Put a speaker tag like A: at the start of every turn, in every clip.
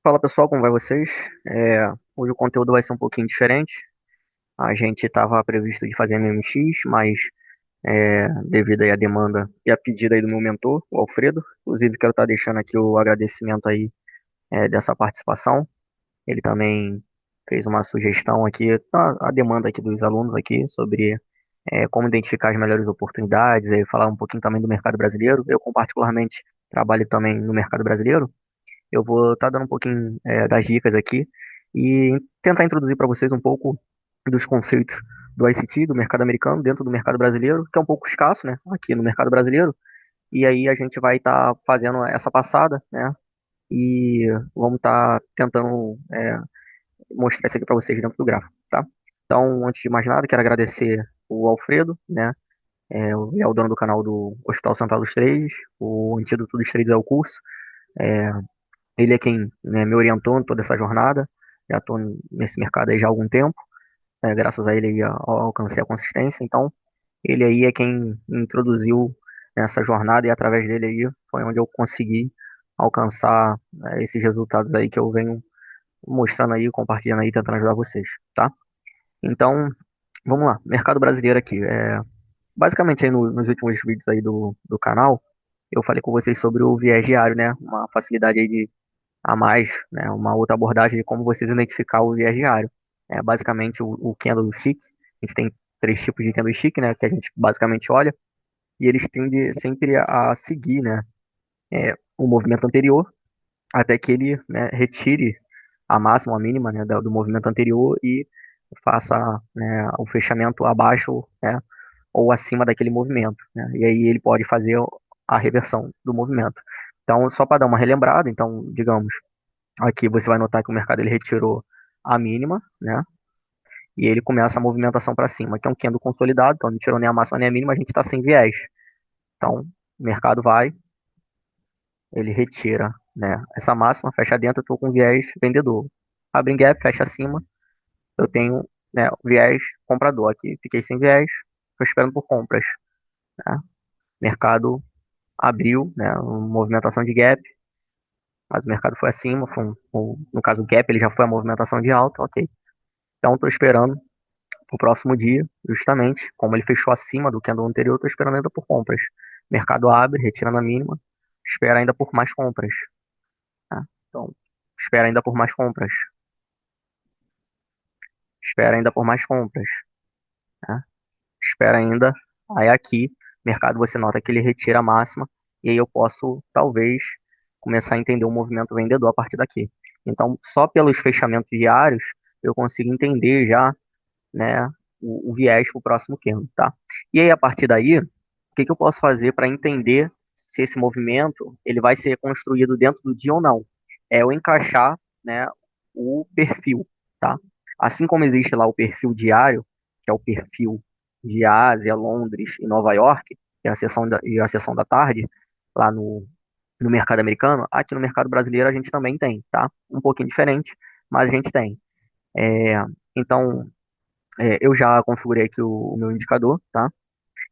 A: Fala pessoal, como vai vocês? Hoje o conteúdo vai ser um pouquinho diferente. A gente estava previsto de fazer MMX, mas devido aí à demanda e à pedida aí do meu mentor, o Alfredo, inclusive quero estar deixando aqui o agradecimento aí dessa participação. Ele também fez uma sugestão aqui, a demanda aqui dos alunos aqui sobre como identificar as melhores oportunidades, e falar um pouquinho também do mercado brasileiro. Eu, particularmente, trabalho também no mercado brasileiro. Eu vou estar dando um pouquinho das dicas aqui e tentar introduzir para vocês um pouco dos conceitos do ICT, do mercado americano, dentro do mercado brasileiro, que é um pouco escasso, né, aqui no mercado brasileiro. E aí a gente vai estar fazendo essa passada, né, e vamos estar tentando mostrar isso aqui para vocês dentro do gráfico, tá? Então, antes de mais nada, quero agradecer o Alfredo, né, ele é o dono do canal do Hospital Central dos Trades, o Antídoto dos Trades é o curso. É, Ele é quem, né, me orientou em toda essa jornada. Já estou nesse mercado aí já há algum tempo. Graças a ele aí alcancei a consistência. Então, ele aí é quem me introduziu nessa jornada e através dele aí foi onde eu consegui alcançar esses resultados aí que eu venho mostrando aí, compartilhando aí, tentando ajudar vocês, tá? Então, vamos lá. Mercado brasileiro aqui. Basicamente aí nos últimos vídeos aí do canal, eu falei com vocês sobre o viés diário, né? Uma facilidade aí de a mais, né, uma outra abordagem de como vocês identificar o viés diário. Basicamente o candlestick, a gente tem três tipos de candlestick, né, que a gente basicamente olha, e eles tendem sempre a seguir, né, o movimento anterior, até que ele, né, retire a máxima, a mínima, né, do movimento anterior e faça, né, o fechamento abaixo, né, ou acima daquele movimento, né, e aí ele pode fazer a reversão do movimento. Então, só para dar uma relembrada, então, digamos, aqui você vai notar que o mercado ele retirou a mínima, né? E ele começa a movimentação para cima, que é um candle consolidado, então não tirou nem a máxima nem a mínima, a gente está sem viés. Então, o mercado vai, ele retira, né? Essa máxima, fecha dentro, eu estou com viés vendedor. Abre em gap, fecha acima, eu tenho, né, viés comprador. Aqui fiquei sem viés, estou esperando por compras, né? Mercado abriu, né? Uma movimentação de gap, mas o mercado foi acima, no caso o gap ele já foi a movimentação de alta, ok. Então estou esperando o próximo dia, justamente, como ele fechou acima do candle anterior, estou esperando ainda por compras. Mercado abre, retira na mínima, espera ainda por mais compras. Tá? Então, espera ainda por mais compras. Espera ainda por mais compras. Tá? Espera ainda. Aí aqui, mercado você nota que ele retira a máxima, e aí eu posso, talvez, começar a entender o movimento vendedor a partir daqui. Então, só pelos fechamentos diários, eu consigo entender já, né, o viés para o próximo candle, tá? E aí, a partir daí, o que que eu posso fazer para entender se esse movimento ele vai ser construído dentro do dia ou não? É eu encaixar, né, o perfil, tá? Assim como existe lá o perfil diário, que é o perfil de Ásia, Londres e Nova York, que é a sessão da tarde, lá no mercado americano, aqui no mercado brasileiro a gente também tem, tá? Um pouquinho diferente, mas a gente tem. É, então, eu já configurei aqui o meu indicador, tá?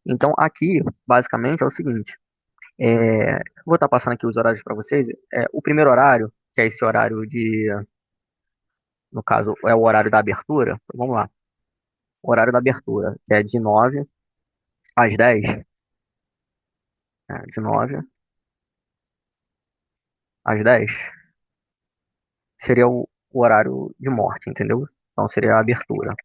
A: Então, aqui, basicamente, é o seguinte. Vou estar passando aqui os horários para vocês. O primeiro horário, que é esse horário no caso, é o horário da abertura. Então, vamos lá. O horário da abertura, que é de 9 às 10, de 9 às 10, seria o horário de morte, entendeu? Então, seria a abertura.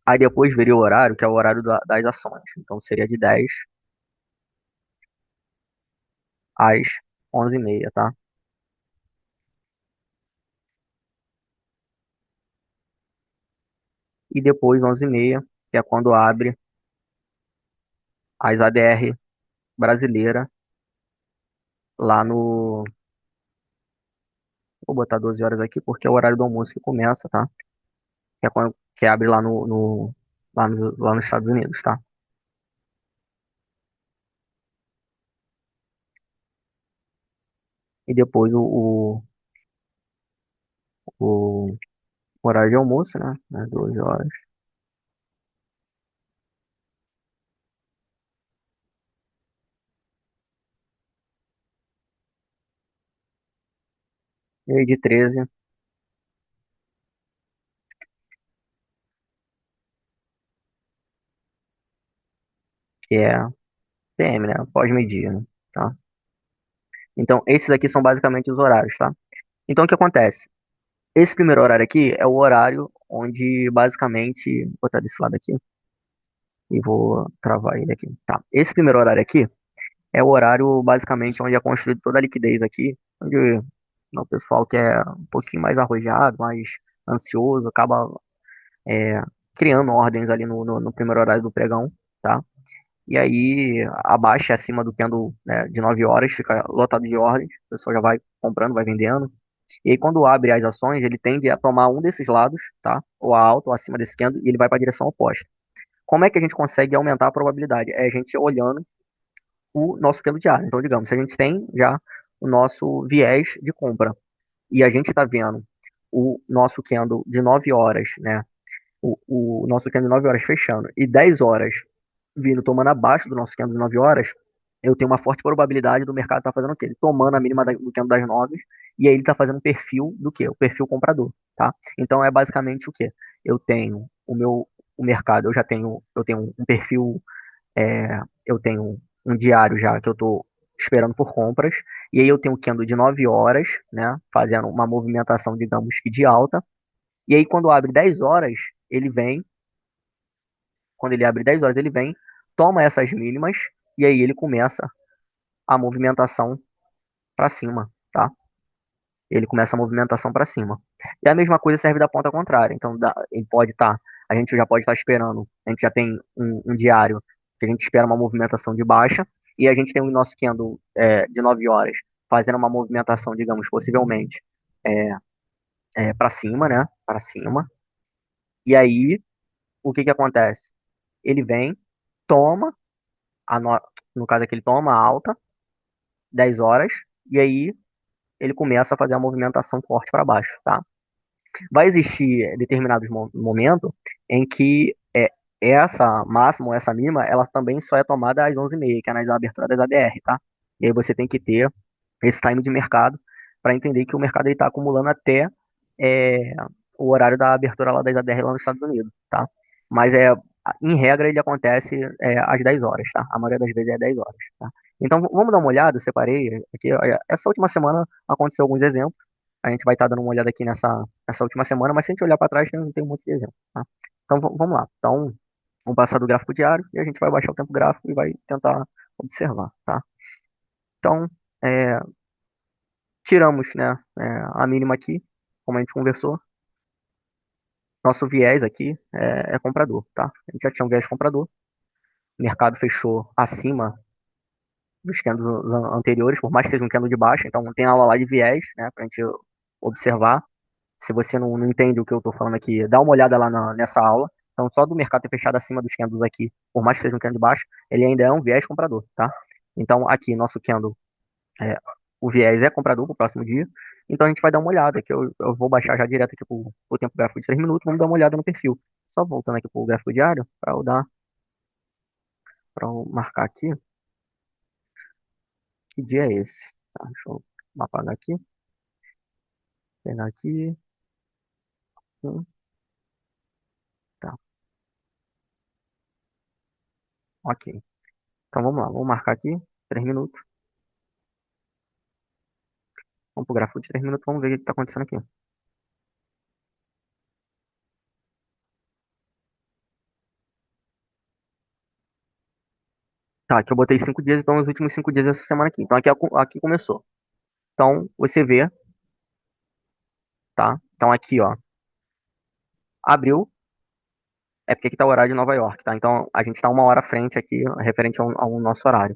A: Aí depois viria o horário, que é o horário das ações. Então, seria de 10 às 11h30, tá? E depois 11h30, que é quando abre as ADR brasileira lá no. Vou botar 12 horas aqui porque é o horário do almoço que começa, tá? Que abre lá lá nos Estados Unidos, tá? E depois o horário de almoço, né? 12 horas. E aí de 13, que é PM, né? Pós-meio-dia, né? Tá? Então, esses aqui são basicamente os horários, tá? Então, o que acontece? Esse primeiro horário aqui é o horário onde, basicamente, vou botar desse lado aqui e vou travar ele aqui. Tá. Esse primeiro horário aqui é o horário, basicamente, onde é construído toda a liquidez aqui, onde o pessoal que é um pouquinho mais arrojado, mais ansioso, acaba é, criando ordens ali no primeiro horário do pregão, tá? E aí, abaixo e acima do candle, né, de 9 horas, fica lotado de ordens, o pessoal já vai comprando, vai vendendo. E aí, quando abre as ações, ele tende a tomar um desses lados, tá? Ou a alta ou acima desse candle, e ele vai para a direção oposta. Como é que a gente consegue aumentar a probabilidade? É a gente olhando o nosso candle diário. Então, digamos, se a gente tem já o nosso viés de compra e a gente está vendo o nosso candle de 9 horas, né? O nosso candle de 9 horas fechando e 10 horas vindo tomando abaixo do nosso candle de 9 horas, eu tenho uma forte probabilidade do mercado estar fazendo o quê? Ele tomando a mínima do candle das 9 e aí ele está fazendo um perfil do quê? O perfil comprador, tá? Então é basicamente o quê? Eu tenho o mercado, eu tenho um perfil, eu tenho um diário já que eu estou esperando por compras, e aí eu tenho o candle de 9 horas, né, fazendo uma movimentação, digamos que de alta, e aí quando abre 10 horas, ele vem, quando ele abre 10 horas, ele vem, toma essas mínimas, e aí ele começa a movimentação para cima, tá? Ele começa a movimentação para cima. E a mesma coisa serve da ponta contrária. Então, ele pode estar, a gente já pode estar esperando, a gente já tem um diário que a gente espera uma movimentação de baixa, e a gente tem o nosso candle de 9 horas fazendo uma movimentação, digamos, possivelmente é, para cima, né? Para cima. E aí, o que que acontece? Ele vem, toma, a no, no caso aqui ele toma a alta, 10 horas, e aí ele começa a fazer a movimentação forte para baixo, tá? Vai existir determinados momentos em que essa máxima, ou essa mínima, ela também só é tomada às 11h30, que é na abertura das ADR, tá? E aí você tem que ter esse time de mercado para entender que o mercado está acumulando até é, o horário da abertura lá das ADR lá nos Estados Unidos, tá? Mas em regra ele acontece às 10 horas, tá? A maioria das vezes é 10 horas, tá? Então vamos dar uma olhada, eu separei aqui, olha, essa última semana aconteceu alguns exemplos, a gente vai estar dando uma olhada aqui nessa última semana, mas se a gente olhar para trás tem um monte de exemplo, tá? Então vamos lá, então vamos passar do gráfico diário e a gente vai baixar o tempo gráfico e vai tentar observar, tá? Então, é, tiramos, né, a mínima aqui, como a gente conversou. Nosso viés aqui é comprador, tá? A gente já tinha um viés comprador. O mercado fechou acima dos candles anteriores, por mais que seja um candle de baixa. Então tem aula lá de viés, né, pra gente observar. Se você não entende o que eu estou falando aqui, dá uma olhada lá nessa aula. Então, só do mercado ter fechado acima dos candles aqui, por mais que seja um candle de baixo, ele ainda é um viés comprador, tá? Então, aqui, nosso candle é, o viés é comprador para o próximo dia. Então a gente vai dar uma olhada, que eu vou baixar já direto aqui para o tempo gráfico de 3 minutos, vamos dar uma olhada no perfil. Só voltando aqui para o gráfico diário, para eu marcar aqui, que dia é esse. Tá, deixa eu apagar aqui, pegar aqui, tá, ok. Então vamos lá, vamos marcar aqui, 3 minutos, vamos para o gráfico de 3 minutos, vamos ver o que está acontecendo aqui. Tá, aqui eu botei 5 dias, então os últimos 5 dias dessa semana aqui. Então aqui começou. Então você vê, tá? Então aqui, ó, abriu. É porque aqui tá o horário de Nova York, tá? Então a gente tá uma hora à frente aqui, referente ao nosso horário.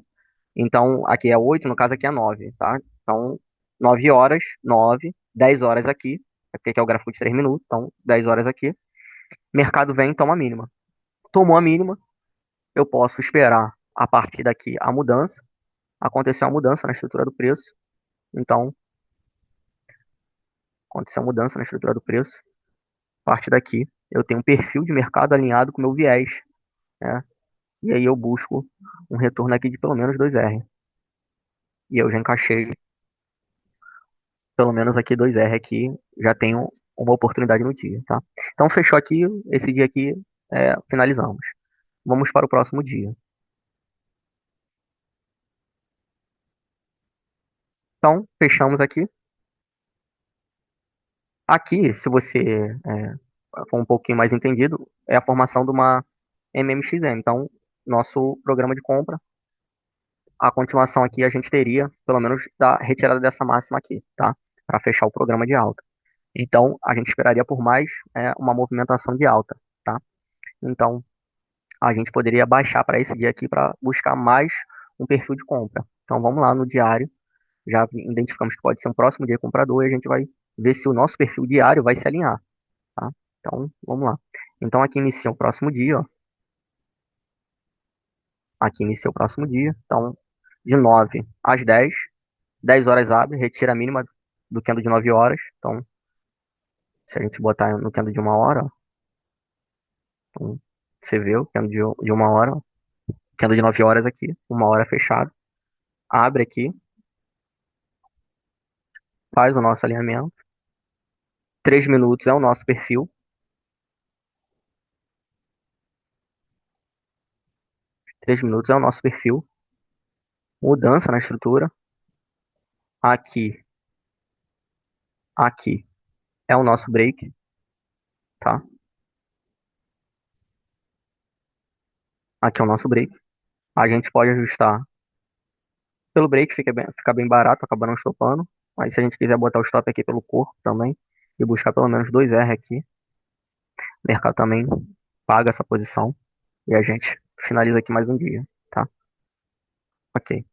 A: Então aqui é 8, no caso aqui é 9, tá? Então 9 horas, 9, 10 horas aqui, é porque aqui é o gráfico de 3 minutos, então 10 horas aqui. Mercado vem e toma a mínima. Tomou a mínima, eu posso esperar a partir daqui a mudança, acontecer uma mudança na estrutura do preço. Então, aconteceu uma mudança na estrutura do preço. A partir daqui, eu tenho um perfil de mercado alinhado com o meu viés, né? E aí eu busco um retorno aqui de pelo menos 2R. E eu já encaixei pelo menos aqui 2R aqui já tem uma oportunidade no dia, tá? Então fechou aqui, esse dia aqui finalizamos. Vamos para o próximo dia. Então, fechamos aqui. Aqui, se você for um pouquinho mais entendido, é a formação de uma MMXM. Então, nosso programa de compra, a continuação aqui a gente teria, pelo menos, da retirada dessa máxima aqui, tá? Para fechar o programa de alta. Então, a gente esperaria por mais uma movimentação de alta, tá? Então, a gente poderia baixar para esse dia aqui para buscar mais um perfil de compra. Então, vamos lá no diário. Já identificamos que pode ser um próximo dia comprador e a gente vai ver se o nosso perfil diário vai se alinhar, tá? Então, vamos lá. Então, aqui inicia o próximo dia, ó. Aqui inicia o próximo dia. Então, de 9 às 10, 10 horas abre, retira a mínima do candle de 9 horas. Então, se a gente botar no candle de uma hora, ó, então, você vê o candle de uma hora, ó, candle de 9 horas aqui, uma hora fechado. Abre aqui, faz o nosso alinhamento. 3 minutos é o nosso perfil. 3 minutos é o nosso perfil. Mudança na estrutura. Aqui, aqui é o nosso break, tá? Aqui é o nosso break. A gente pode ajustar pelo break, fica bem barato, acaba não estopando. Mas se a gente quiser botar o stop aqui pelo corpo também e buscar pelo menos 2R aqui, o mercado também paga essa posição e a gente finaliza aqui mais um dia, tá? Ok.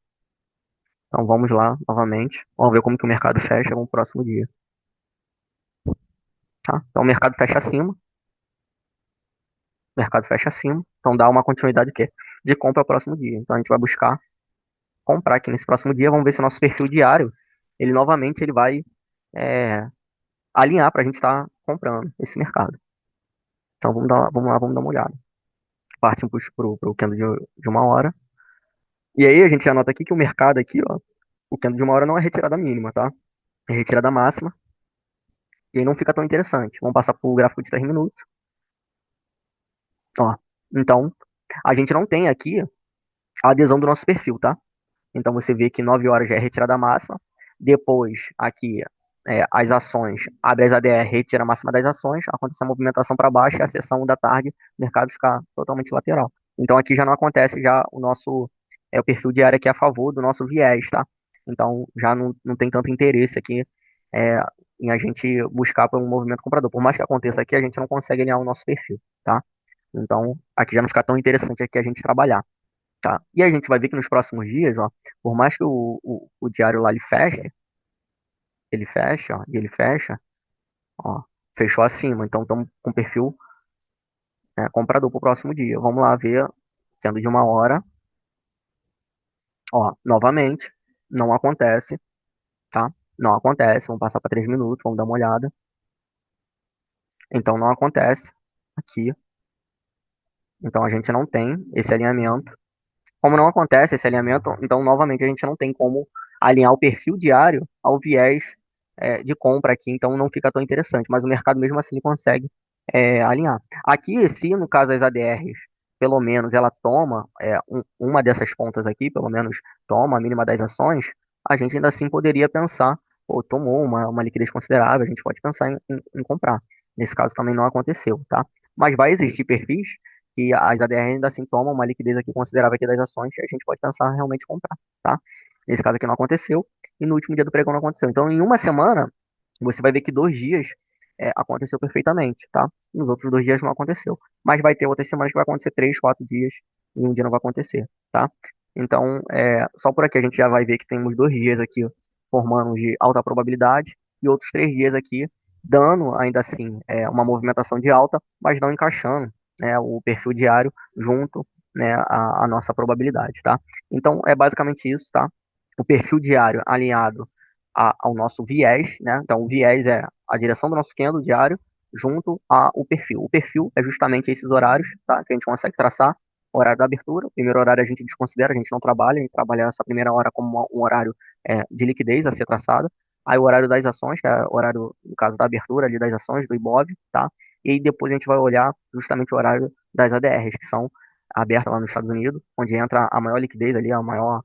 A: Então vamos lá novamente. Vamos ver como que o mercado fecha no próximo dia, tá? Então o mercado fecha acima, o mercado fecha acima. Então dá uma continuidade que de compra ao próximo dia. Então a gente vai buscar comprar aqui nesse próximo dia. Vamos ver se o nosso perfil diário, ele novamente ele vai é, alinhar para a gente estar comprando esse mercado. Então vamos lá, vamos dar uma olhada. Partimos pro candle de uma hora. E aí a gente já nota aqui que o mercado aqui, ó, o candle de uma hora não é retirada mínima, tá? É retirada máxima. E aí não fica tão interessante. Vamos passar pro gráfico de 3 minutos. Ó, então, a gente não tem aqui a adesão do nosso perfil, tá? Então você vê que 9 horas já é retirada máxima. Depois, aqui, as ações, abre as ADR, retira a máxima das ações, acontece a movimentação para baixo e a sessão da tarde, o mercado fica totalmente lateral. Então aqui já não acontece já o nosso o perfil diário aqui a favor do nosso viés, tá? Então já não tem tanto interesse aqui é, em a gente buscar por um movimento comprador. Por mais que aconteça aqui, a gente não consegue alinhar o nosso perfil, tá? Então aqui já não fica tão interessante aqui a gente trabalhar. Tá? E a gente vai ver que nos próximos dias, ó, por mais que o diário lá ele fecha, ó, fechou acima. Então estamos com perfil comprador para o próximo dia. Vamos lá ver, sendo de uma hora, ó, novamente, não acontece, tá? Não acontece. Vamos passar para 3 minutos, vamos dar uma olhada. Então não acontece aqui. Então a gente não tem esse alinhamento. Como não acontece esse alinhamento, então novamente a gente não tem como alinhar o perfil diário ao viés de compra aqui, então não fica tão interessante, mas o mercado mesmo assim consegue alinhar. Aqui, se no caso as ADRs, pelo menos ela toma uma dessas pontas aqui, pelo menos toma a mínima das ações, a gente ainda assim poderia pensar, ou tomou uma liquidez considerável, a gente pode pensar em comprar. Nesse caso também não aconteceu, tá? Mas vai existir perfis que as ADR ainda assim tomam uma liquidez aqui considerável aqui das ações, e a gente pode pensar realmente em comprar, tá? Nesse caso aqui não aconteceu, e no último dia do pregão não aconteceu. Então, em uma semana, você vai ver que 2 dias aconteceu perfeitamente, tá? Nos outros 2 dias não aconteceu. Mas vai ter outras semanas que vai acontecer 3, 4 dias, e um dia não vai acontecer, tá? Então, só por aqui a gente já vai ver que temos 2 dias aqui formando de alta probabilidade, e outros 3 dias aqui dando, ainda assim, uma movimentação de alta, mas não encaixando o perfil diário junto, né, à nossa probabilidade, tá? Então é basicamente isso, tá? O perfil diário alinhado ao nosso viés, né? Então o viés é a direção do nosso candle diário junto ao perfil. O perfil é justamente esses horários, tá? Que a gente consegue traçar. O horário da abertura, o primeiro horário a gente desconsidera, a gente não trabalha, a gente trabalha essa primeira hora como um horário de liquidez a ser traçada. aí o horário das ações, que é o horário, no caso da abertura ali das ações do Ibov, tá? E aí depois a gente vai olhar justamente o horário das ADRs, que são abertas lá nos Estados Unidos, onde entra a maior liquidez ali, o maior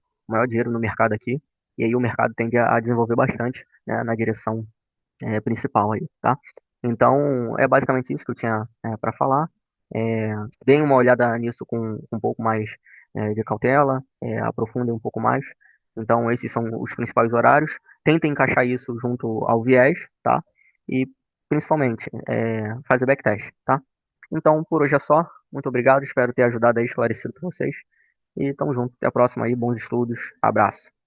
A: dinheiro no mercado aqui, e aí o mercado tende a desenvolver bastante, né, na direção principal aí, tá? Então, é basicamente isso que eu tinha para falar. É, deem uma olhada nisso com um pouco mais de cautela, aprofundem um pouco mais. Então, esses são os principais horários. Tentem encaixar isso junto ao viés, tá? E, principalmente, fazer backtest, tá? Então, por hoje é só. Muito obrigado, espero ter ajudado aí, esclarecido para vocês. E tamo junto. Até a próxima aí, bons estudos. Abraço.